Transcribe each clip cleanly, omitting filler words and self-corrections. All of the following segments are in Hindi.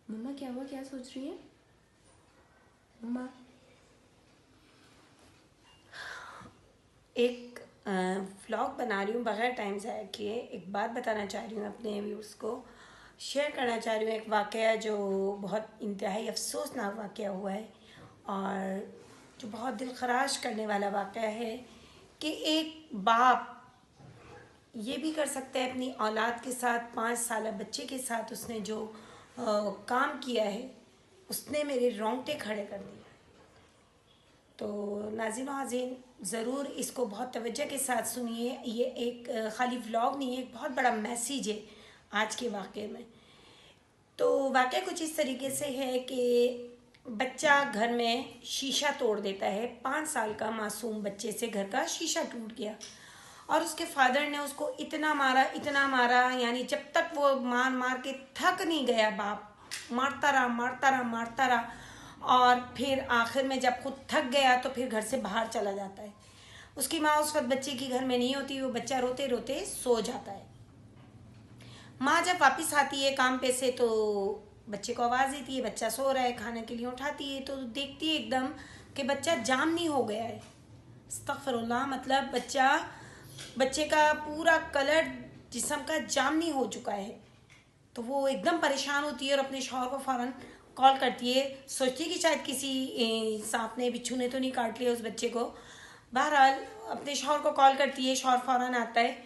मम्मा क्या हुआ, क्या सोच रही है मम्मा? एक व्लॉग बना रही हूँ बगैर टाइम ज़ाया किए। एक बात बताना चाह रही हूँ, अपने व्यूज़ को शेयर करना चाह रही हूँ। एक वाक़या जो बहुत इंतहाई अफसोसनाक वाक़या हुआ है और जो बहुत दिल खराश करने वाला वाक़या है कि एक बाप ये भी कर सकता है अपनी औलाद के साथ, 5 साल बच्चे के साथ उसने जो काम किया है, उसने मेरे रोंगटे खड़े कर दिए। तो नाज़रीन हाज़रीन, ज़रूर इसको बहुत तवज्जो के साथ सुनिए। ये एक ख़ाली व्लॉग नहीं है, एक बहुत बड़ा मैसेज है आज के वाक़े में। तो वाक़या कुछ इस तरीके से है कि बच्चा घर में शीशा तोड़ देता है। 5 साल का मासूम बच्चे से घर का शीशा टूट गया और उसके फादर ने उसको इतना मारा, यानी जब तक वो मार मार के थक नहीं गया, बाप मारता रहा मारता रहा मारता रहा और फिर आखिर में जब खुद थक गया तो फिर घर से बाहर चला जाता है। उसकी माँ उस वक्त बच्चे की घर में नहीं होती, वो बच्चा रोते रोते सो जाता है। माँ जब वापस आती है काम पे से तो बच्चे को आवाज़ देती है, बच्चा सो रहा है, खाने के लिए उठाती है तो देखती है एकदम कि बच्चा जामनी हो गया है। अस्तगफिरुल्लाह, मतलब बच्चे का पूरा कलर जिस्म का जामनी हो चुका है। तो वो एकदम परेशान होती है और अपने शौहर को फ़ौरन कॉल करती है, सोचती है कि शायद किसी सांप ने बिच्छू ने तो नहीं काट लिया उस बच्चे को। बहरहाल अपने शौहर को कॉल करती है, शौहर फ़ौरन आता है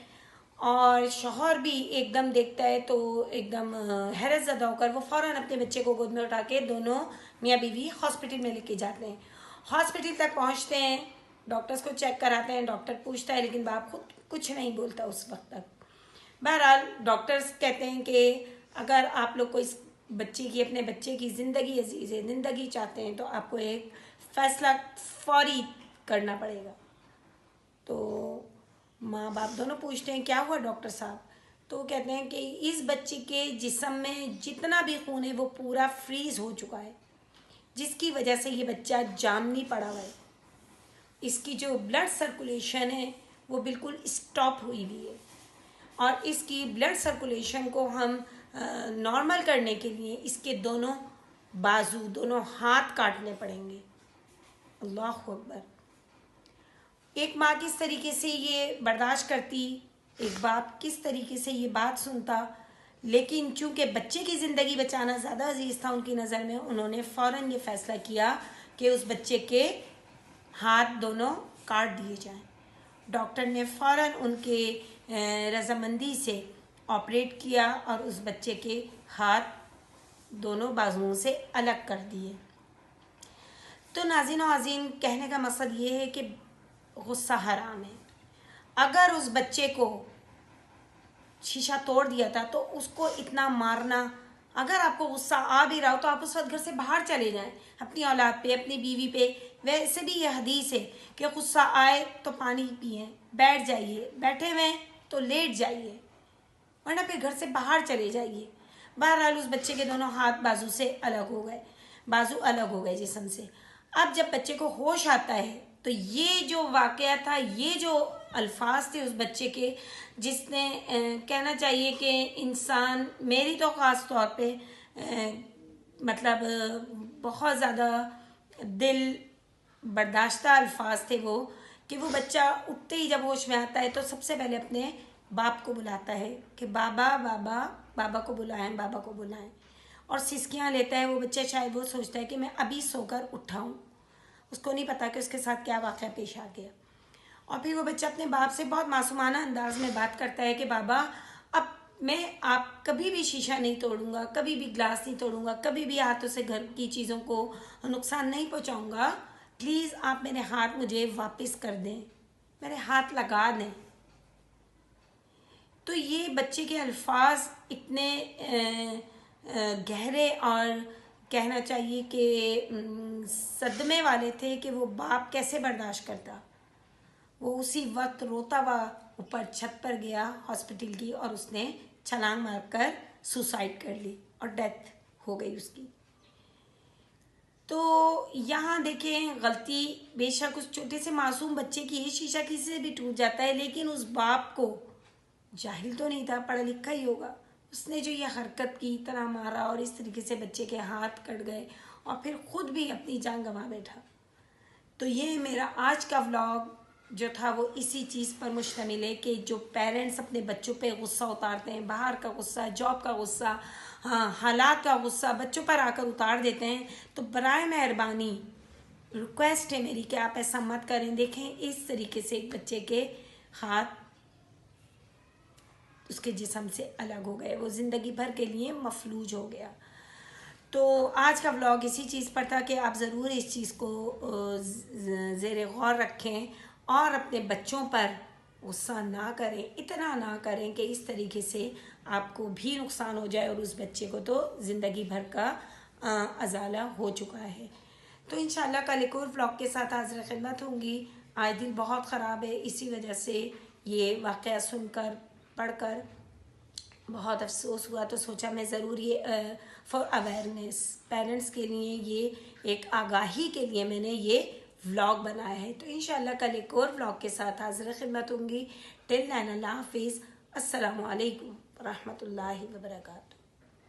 और शौहर भी एकदम देखता है तो एकदम हैरत ज़दा होकर वो फ़ौरन अपने बच्चे को गोद में उठा के दोनों मियाँ बीवी हॉस्पिटल में लेके जाते हैं। हॉस्पिटल तक पहुँचते हैं, डॉक्टर्स को चेक कराते हैं, डॉक्टर पूछता है लेकिन बाप खुद कुछ नहीं बोलता उस वक्त तक। बहरहाल डॉक्टर्स कहते हैं कि अगर आप लोग को इस अपने बच्चे की ज़िंदगी अजीज़ है, ज़िंदगी चाहते हैं तो आपको एक फ़ैसला फौरी करना पड़ेगा। तो माँ बाप दोनों पूछते हैं क्या हुआ डॉक्टर साहब? तो कहते हैं कि इस बच्चे के जिस्म में जितना भी खून है वो पूरा फ्रीज़ हो चुका है, जिसकी वजह से ये बच्चा जामनी पड़ा हुआ है। इसकी जो ब्लड सर्कुलेशन है वो बिल्कुल स्टॉप हुई हुई है और इसकी ब्लड सर्कुलेशन को हम नॉर्मल करने के लिए इसके दोनों बाजू, दोनों हाथ काटने पड़ेंगे। अल्लाह अकबर। एक माँ किस तरीके से ये बर्दाश्त करती, एक बाप किस तरीके से ये बात सुनता, लेकिन चूंकि बच्चे की ज़िंदगी बचाना ज़्यादा अजीज़ था उनकी नज़र में, उन्होंने फ़ौरन ये फ़ैसला किया कि उस बच्चे के हाथ दोनों काट दिए जाएं। डॉक्टर ने फ़ौरन उनके रजामंदी से ऑपरेट किया और उस बच्चे के हाथ दोनों बाजुओं से अलग कर दिए। तो नाज़रीन व आज़ीन, कहने का मकसद ये है कि गुस्सा हराम है। अगर उस बच्चे को शीशा तोड़ दिया था तो उसको इतना मारना, अगर आपको गुस्सा आ भी रहा हो तो आप उस वक्त घर से बाहर चले जाएं, अपनी औलाद पे, अपनी बीवी पे। वैसे भी यह हदीस है कि गुस्सा आए तो पानी पिए, बैठ जाइए, बैठे हुए तो लेट जाइए, वरना फिर घर से बाहर चले जाइए। बहरहाल उस बच्चे के दोनों हाथ बाजू से अलग हो गए, बाजू अलग हो गए जिस्म से। अब जब बच्चे को होश आता है तो ये जो वाक़या था, ये जो अल्फाज थे उस बच्चे के, जिसने कहना चाहिए कि इंसान, मेरी तो ख़ास तौर पे मतलब बहुत ज़्यादा दिल बर्दाश्ता अल्फाज थे वो, कि वो बच्चा उठते ही जब होश में आता है तो सबसे पहले अपने बाप को बुलाता है कि बाबा बाबा, बाबा को बुलाएं, बाबा को बुलाएं, और सिसकियाँ लेता है वो बच्चा। शायद वो सोचता है कि मैं अभी सोकर उठा हूँ, उसको नहीं पता कि उसके साथ क्या वाक़या पेश आ गया। और फिर वो बच्चा अपने बाप से बहुत मासूमाना अंदाज में बात करता है कि बाबा, अब मैं आप कभी भी शीशा नहीं तोड़ूंगा, कभी भी ग्लास नहीं तोड़ूंगा, कभी भी हाथों से घर की चीज़ों को नुकसान नहीं पहुंचाऊंगा। प्लीज़ आप मेरे हाथ मुझे वापस कर दें, मेरे हाथ लगा दें। तो ये बच्चे के अल्फाज इतने गहरे और कहना चाहिए कि सदमे वाले थे कि वो बाप कैसे बर्दाश्त करता। वो उसी वक्त रोता हुआ ऊपर छत पर गया हॉस्पिटल की और उसने छलांग मारकर सुसाइड कर ली और डेथ हो गई उसकी। तो यहाँ देखें, गलती बेशक उस छोटे से मासूम बच्चे की ही, शीशा किसी से भी टूट जाता है, लेकिन उस बाप को, जाहिल तो नहीं था, पढ़ा लिखा ही होगा, उसने जो ये हरकत की, इतना मारा और इस तरीके से बच्चे के हाथ कट गए और फिर ख़ुद भी अपनी जान गंवा बैठा। तो ये मेरा आज का व्लॉग जो था वो इसी चीज़ पर मुश्तमिल है कि जो पेरेंट्स अपने बच्चों पे गुस्सा उतारते हैं, बाहर का गुस्सा, जॉब का गुस्सा, हाँ हालात का गुस्सा बच्चों पर आकर उतार देते हैं, तो बराए मेहरबानी रिक्वेस्ट है मेरी कि आप ऐसा मत करें। देखें इस तरीके से एक बच्चे के हाथ उसके जिस्म से अलग हो गए, वो ज़िंदगी भर के लिए मफलूज हो गया। तो आज का व्लॉग इसी चीज़ पर था कि आप ज़रूर इस चीज़ को ज़ेर गौर रखें और अपने बच्चों पर गुस्सा ना करें, इतना ना करें कि इस तरीके से आपको भी नुकसान हो जाए और उस बच्चे को तो ज़िंदगी भर का अजाला हो चुका है। तो इंशाल्लाह कल एक और व्लॉग के साथ हाज़िर खिदमत होंगी। आज दिल बहुत ख़राब है, इसी वजह से ये वाक़या सुनकर पढ़कर बहुत अफसोस हुआ। तो सोचा मैं ज़रूर ये फॉर अवेयरनेस पेरेंट्स के लिए, ये एक आगाही के लिए मैंने ये व्लॉग बनाया है। तो इंशाल्लाह कल एक और व्लॉग के साथ हाज़िर खिदमत होंगी। टिल देन अल्लाह हाफिज़, अस्सलामु अलैकुम व रहमतुल्लाहि व बरकातुहू।